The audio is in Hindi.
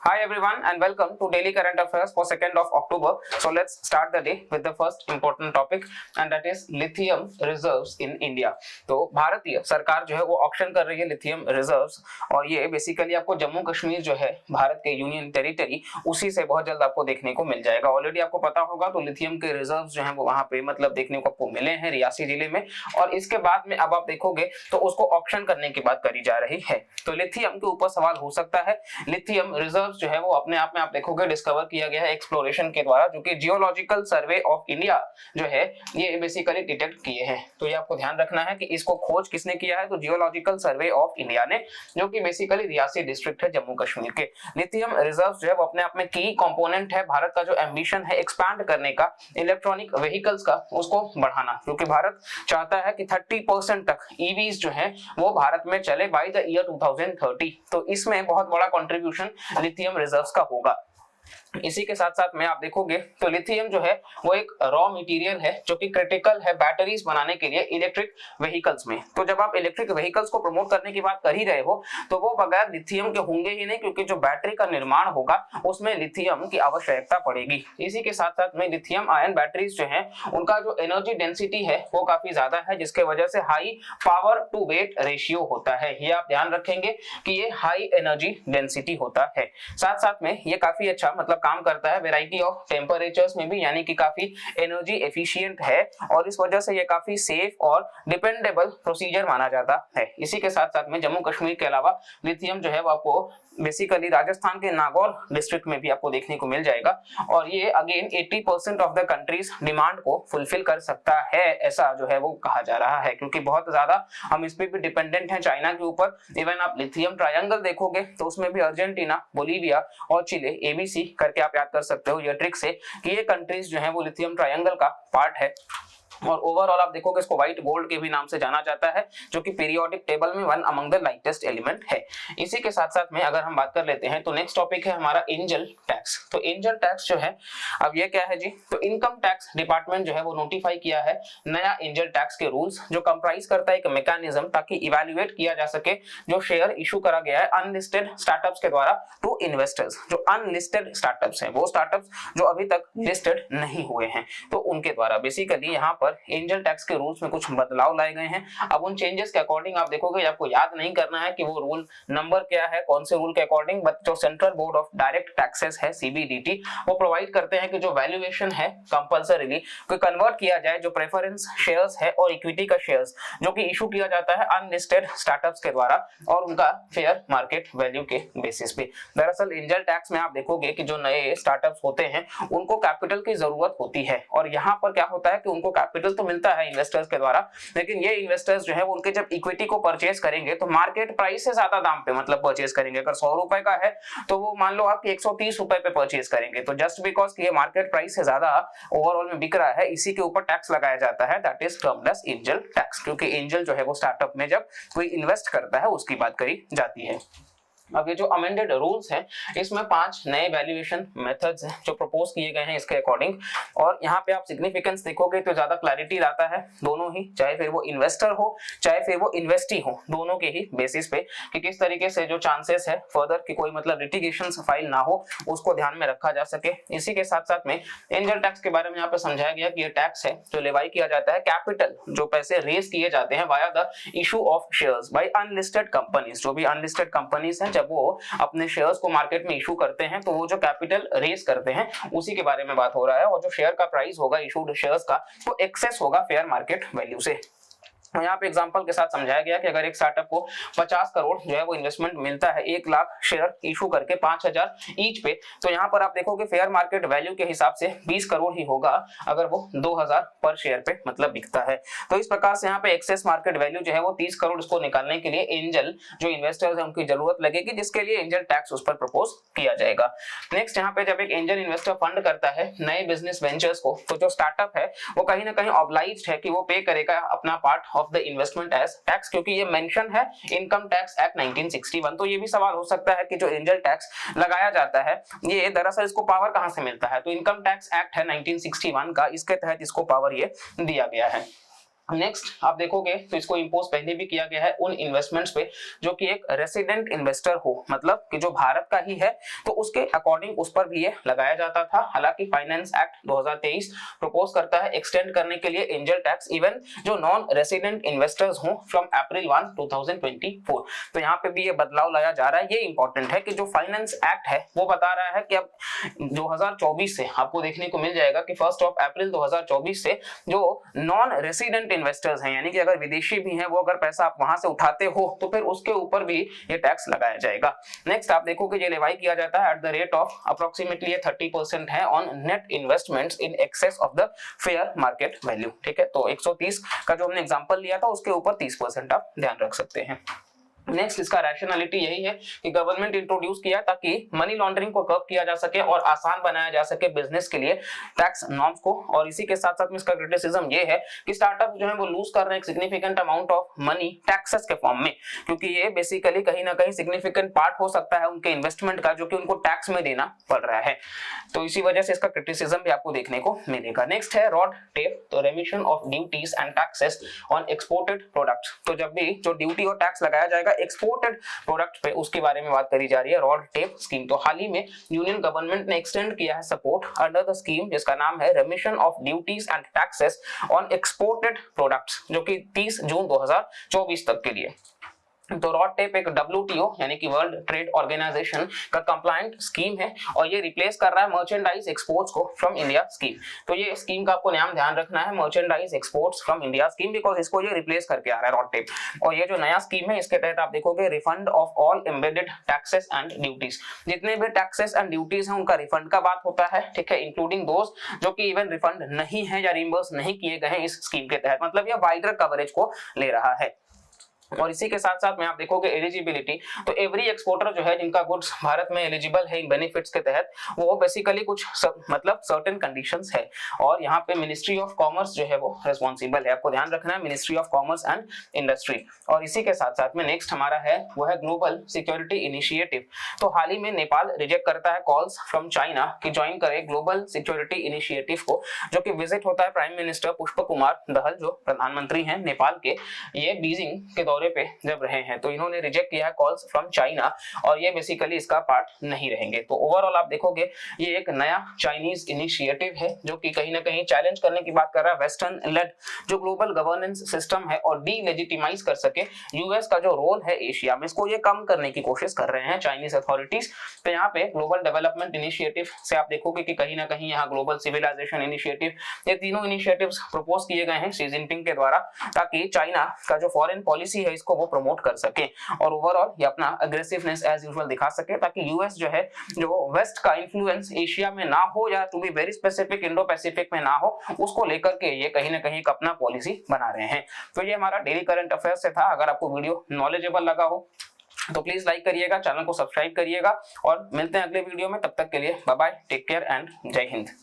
Hi everyone and welcome to Daily Current Affairs for 2nd of October. So let's start the day with the first important topic and that is lithium reserves in India. तो भारतीय सरकार जो है वो ऑक्शन कर रही है लिथियम रिजर्व्स और ये बेसिकली आपको जम्मू कश्मीर जो है भारत के यूनियन टेरिटरी उसी से बहुत जल्द आपको देखने को मिल जाएगा। ऑलरेडी आपको पता होगा तो लिथियम के रिजर्व्स जो है वो वहां पे मतलब देखने को आपको मिले हैं रियासी जिले में और इसके बाद में अब आप देखोगे तो उसको ऑक्शन करने की बात करी जा रही है। तो लिथियम के ऊपर सवाल हो सकता है। लिथियम रिजर्व जो है वो अपने आप में आप देखोगे डिस्कवर किया गया है एक्सप्लोरेशन के द्वारा जो कि जियोलॉजिकल सर्वे ऑफ इंडिया जो है ये बेसिकली डिटेक्ट किए हैं। तो ये आपको ध्यान रखना है कि इसको खोज किसने किया है, तो जियोलॉजिकल सर्वे ऑफ इंडिया ने, जो कि बेसिकली रियासी डिस्ट्रिक्ट है जम्मू कश्मीर के। लिथियम रिजर्व जो है वो अपने आप में की कंपोनेंट है। भारत का जो एम्बिशन है एक्सपैंड करने का इलेक्ट्रॉनिक व्हीकल्स का उसको बढ़ाना, क्योंकि भारत चाहता है कि 30% तक ईवीज जो है वो भारत में चले बाय द ईयर 2030। तो इसमें बहुत बड़ा कंट्रीब्यूशन लिथियम रिजर्व्स का होगा। इसी के साथ साथ में आप देखोगे तो लिथियम जो है वो एक रॉ मटेरियल है जो कि क्रिटिकल है बैटरीज बनाने के लिए इलेक्ट्रिक व्हीकल्स में। तो जब आप इलेक्ट्रिक व्हीकल्स को प्रमोट करने की बात कर ही रहे हो तो वो बगैर लिथियम के होंगे ही नहीं, क्योंकि जो बैटरी का निर्माण होगा उसमें लिथियम की आवश्यकता पड़ेगी। इसी के साथ साथ में लिथियम आयन बैटरीज जो है उनका जो एनर्जी डेंसिटी है वो काफी ज्यादा है, जिसके वजह से high power to weight ratio होता है। ये आप ध्यान रखेंगे कि ये हाई एनर्जी डेंसिटी होता है। साथ साथ में ये काफी अच्छा मतलब काम करता है वैरायटी ऑफ टेम्परेचर्स में भी, यानी कि काफी एनर्जी एफिशिएंट है और इस वजह से ये काफी सेफ और डिपेंडेबल प्रोसीजर माना जाता है। इसी के साथ साथ में जम्मू कश्मीर के अलावा लिथियम जो है वो आपको बेसिकली राजस्थान के नागौर डिस्ट्रिक्ट में भी आपको देखने को मिल जाएगा और ये again 80% of the countries demand को फुलफिल कर सकता है, ऐसा जो है वो कहा जा रहा है, क्योंकि बहुत ज्यादा हम इस पे भी डिपेंडेंट हैं चाइना के ऊपर। इवन आप लिथियम ट्रायंगल देखोगे तो उसमें भी अर्जेंटीना, बोलीविया और चिले एबीसी करके आप याद कर सकते हो ये ट्रिक से कि ये कंट्रीज जो है वो लिथियम ट्रायंगल का पार्ट है। और ओवरऑल आप देखोगे इसको व्हाइट गोल्ड के भी नाम से जाना जाता है, जो कि पीरियोडिक टेबल में one among the lightest element है। इसी के साथ साथ में अगर हम बात कर लेते हैं तो नेक्स्ट टॉपिक है हमारा एंजल टैक्स। तो एंजल टैक्स जो है अब ये क्या है जी, तो इनकम टैक्स डिपार्टमेंट जो है वो नोटिफाई किया है नया एंजल टैक्स के रूल्स, जो कंप्राइज करता है एक मैकेनिज्म ताकि इवैल्यूएट किया जा सके जो शेयर इशू करा गया है अनलिस्टेड स्टार्टअप्स के द्वारा टू इन्वेस्टर्स। जो अनलिस्टेड स्टार्टअप्स हैं वो स्टार्टअप्स जो अभी तक लिस्टेड नहीं हुए हैं तो उनके द्वारा बेसिकली यहाँ पर एंजल टैक्स के रूल्स में कुछ बदलाव लाए गए हैं। अब उन चेंजेस के अकॉर्डिंग आप देखोगे आपको याद नहीं करना है कि वो रूल नंबर क्या है, कौन से रूल के अकॉर्डिंग, बट जो central board of direct taxes है सीबीडीटी वो प्रोवाइड करते हैं कि जो वैल्यूएशन है कंपल्सरीली कोई कन्वर्ट किया जाए जो प्रेफरेंस शेयर्स है और इक्विटी का शेयर्स जो कि इशू किया जाता है अनलिस्टेड स्टार्टअप्स के द्वारा और उनका फेयर मार्केट वैल्यू के बेसिस पे। दरअसल एंजल टैक्स में आप देखोगे कि जो नए स्टार्टअप्स होते हैं उनको कैपिटल की जरूरत होती है और यहाँ पर क्या होता है कि उनको कैपिटल तो मिलता है इन्वेस्टर्स के द्वारा, लेकिन ये इन्वेस्टर्स जो है वो उनके जब इक्विटी को परचेज करेंगे तो मार्केट प्राइस से ज्यादा दाम पे मतलब परचेज करेंगे। अगर 100 रुपए का है तो वो मान लो आप 130 रुपए पे परचेज करेंगे, तो जस्ट बिकॉज ये मार्केट प्राइस से ज्यादा ओवरऑल में बिक रहा है इसी के ऊपर टैक्स लगाया जाता है, that is termed as angel tax. क्योंकि एंजल जो है वो स्टार्टअप में जब कोई इन्वेस्ट करता है उसकी बात करी जाती है। अब ये जो अमेंडेड रूल्स हैं इसमें 5 नए वैल्यूएशन मेथड्स हैं जो प्रपोज किए गए हैं इसके अकॉर्डिंग, और यहाँ पे आप सिग्निफिकेंस देखोगे तो ज्यादा क्लैरिटी आता है दोनों ही, चाहे फिर वो इन्वेस्टर हो चाहे फिर वो इन्वेस्टी हो, दोनों के ही बेसिस पे कि किस तरीके से जो चांसेस है फर्दर कि कोई मतलब लिटिगेशन फाइल ना हो उसको ध्यान में रखा जा सके। इसी के साथ साथ में एंजल टैक्स के बारे में यहाँ पे समझाया गया कि ये टैक्स है जो लेवाई किया जाता है कैपिटल जो पैसे रेज किए जाते हैं via the issue of shares by unlisted companies. जो भी अनलिस्टेड कंपनीज हैं जब वो अपने शेयर्स को मार्केट में इशू करते हैं तो वो जो कैपिटल रेज करते हैं उसी के बारे में बात हो रहा है, और जो शेयर का प्राइस होगा इशूड शेयर्स का वो एक्सेस होगा फेयर मार्केट वैल्यू से। यहाँ पे एग्जांपल के साथ समझाया गया कि अगर एक स्टार्टअप को 50 करोड़ जो है वो इन्वेस्टमेंट मिलता है 1 लाख शेयर इशू करके 5000 ईच पे, तो यहाँ पर आप देखोगे फेयर मार्केट वैल्यू के हिसाब से 20 करोड़ ही होगा अगर वो 2000 पर शेयर पे मतलब बिकता है। तो इस प्रकार से यहाँ पे एक्सेस मार्केट वैल्यू जो है वो 30 करोड़ इसको निकालने के लिए एंजल जो इन्वेस्टर्स है उनकी जरूरत लगेगी, जिसके लिए एंजल टैक्स उस पर प्रपोज किया जाएगा। नेक्स्ट यहाँ पे जब एक एंजल इन्वेस्टर फंड करता है नए बिजनेस वेंचर्स को तो जो स्टार्टअप है वो कहीं ना कहीं ऑब्लाइज्ड है कि वो पे करेगा अपना part of the investment as tax, क्योंकि ये मेंशन है इनकम टैक्स एक्ट 1961। तो ये भी सवाल हो सकता है कि जो एंजल टैक्स लगाया जाता है ये दरअसल इसको पावर कहां से मिलता है, तो इनकम टैक्स एक्ट है 1961 का, इसके तहत इसको पावर ये दिया गया है। नेक्स्ट आप देखोगे तो इसको इंपोज पहले भी किया गया है उन इन्वेस्टमेंट्स पे जो कि एक रेसिडेंट इन्वेस्टर हो, मतलब कि जो भारत का ही है, तो उसके अकॉर्डिंग उस पर भी ये लगाया जाता था। हालांकि फाइनेंस एक्ट 2023 प्रपोज करता है एक्सटेंड करने के लिए एंजल टैक्स इवन जो नॉन रेसिडेंट इन्वेस्टर्स हो फ्रॉम अप्रैल 1, 2024। तो यहाँ पे भी ये बदलाव लाया जा रहा है। ये इंपॉर्टेंट है कि जो फाइनेंस एक्ट है वो बता रहा है कि अब 2024 से आपको देखने को मिल जाएगा कि 1 अप्रैल 2024 से जो नॉन रेसिडेंट इन्वेस्टर्स हैं, यानी कि अगर विदेशी भी हैं, वो अगर पैसा आप वहां से उठाते हो तो फिर उसके ऊपर भी ये टैक्स लगाया जाएगा। नेक्स्ट आप देखोगे ये लेवाई किया जाता है at the rate of approximately 30% है on net investments in excess of the fair market value. ठीक है, तो 130 का जो हमने एग्जांपल लिया था उसके ऊपर 30% आप ध्यान रख सकते हैं। नेक्स्ट इसका रैशनैलिटी यही है कि गवर्नमेंट इंट्रोड्यूस किया ताकि मनी लॉन्ड्रिंग को कर्ब किया जा सके और आसान बनाया जा सके बिजनेस के लिए टैक्स नॉर्म्स को। और इसी के साथ साथ में इसका क्रिटिसिज्म ये है कि स्टार्टअप जो है वो लूज कर रहे हैं significant amount of money taxes के फॉर्म में, क्योंकि ये बेसिकली कहीं ना कहीं सिग्निफिकेंट पार्ट हो सकता है उनके इन्वेस्टमेंट का जो कि उनको टैक्स में देना पड़ रहा है। तो इसी वजह से इसका क्रिटिसिज्म भी आपको देखने को मिलेगा। नेक्स्ट है रॉड टेप, तो रेमिशन of duties and taxes on exported products. तो जब भी जो ड्यूटी और टैक्स लगाया जाएगा एक्सपोर्टेड प्रोडक्ट पे, उसके बारे में बात करी जा रही है रॉड टेप स्कीम। तो हाल ही में यूनियन गवर्नमेंट ने एक्सटेंड किया है सपोर्ट अंडर द स्कीम जिसका नाम है रेमिशन of duties and taxes on exported products, जो कि 30 जून 2024 तक के लिए। तो रॉड टेप एक WTO यानी कि वर्ल्ड ट्रेड ऑर्गेनाइजेशन का कंप्लायंट स्कीम है और ये रिप्लेस कर रहा है मर्चेंडाइज एक्सपोर्ट्स को फ्रॉम इंडिया स्कीम। तो ये स्कीम का आपको नाम ध्यान रखना है, merchandise exports from India scheme, because इसको ये रिप्लेस करके आ रहा है रॉड टेप। और ये जो नया स्कीम है इसके तहत आप देखोगे refund of all embedded taxes and duties, जितने भी टैक्सेस एंड ड्यूटीज हैं उनका रिफंड का बात होता है। ठीक है, इंक्लूडिंग दोज जो कि इवन रिफंड नहीं है या रिम्बर्स नहीं किए गए हैं इस स्कीम के तहत, मतलब ये वाइडर कवरेज को ले रहा है। और इसी के साथ साथ में आप देखोगे एलिजिबिलिटी, तो एवरी एक्सपोर्टर जो है जिनका गुड्स भारत में एलिजिबल है इन बेनिफिट्स के तहत, वो बेसिकली कुछ मतलब सर्टेन कंडीशंस है। और यहाँ पे मिनिस्ट्री ऑफ कॉमर्स जो है वो रिस्पॉन्सिबल है, आपको ध्यान रखना है, ministry of commerce and industry. और इसी के साथ साथ में नेक्स्ट हमारा है वो है ग्लोबल सिक्योरिटी इनिशिएटिव। तो हाल ही में नेपाल रिजेक्ट करता है कॉल्स फ्रॉम चाइना कि ज्वाइन करे ग्लोबल सिक्योरिटी इनिशिएटिव को, जो कि विजिट होता है प्राइम मिनिस्टर पुष्प कुमार दहल जो प्रधानमंत्री हैं नेपाल के, ये बीजिंग के दौरे पे जब रहे हैं, तो इन्होंने रिजेक्ट किया है कॉल्स फ्रॉम चाइना और ये बेसिकली इसका पार्ट नहीं रहेंगे। तो ओवरऑल आप देखोगे ये एक नया चाइनीज इनिशिएटिव है जो कि कहीं ना कहीं चैलेंज करने की बात कर रहा है वेस्टर्न लेड जो ग्लोबल गवर्नेंस सिस्टम है और डीलेजिटिमाइज कर सके यूएस का जो रोल है एशिया में, इसको ये कम करने की कोशिश कर रहे हैं चाइनीज अथॉरिटीज। तो यहाँ पे ग्लोबल डेवलपमेंट इनिशिएटिव से आप देखोगे कि कहीं ना कहीं यहाँ ग्लोबल सिविलाइजेशन इनिशिएटिव, ये तीनों इनिशिएटिव्स प्रपोज किए गए हैं शी जिनपिंग के द्वारा, ताकि चाइना का जो फॉरेन पॉलिसी है इसको वो प्रमोट कर सके और ओवरऑल ये अपना अग्रेसिवनेस एज यूजुअल दिखा सके, ताकि यूएस जो है जो वेस्ट का इन्फ्लुएंस एशिया में ना हो या to be very specific Indo Pacific में ना हो, उसको लेकर के ये कहीं ना कहीं एक अपना पॉलिसी बना रहे हैं। तो ये हमारा डेली करंट अफेयर्स से था। अगर आपको वीडियो नॉलेजेबल लगा हो तो प्लीज लाइक करिएगा, चैनल को सब्सक्राइब करिएगा और मिलते हैं अगले वीडियो में। तब तक के लिए bye bye, take care and जय हिंद।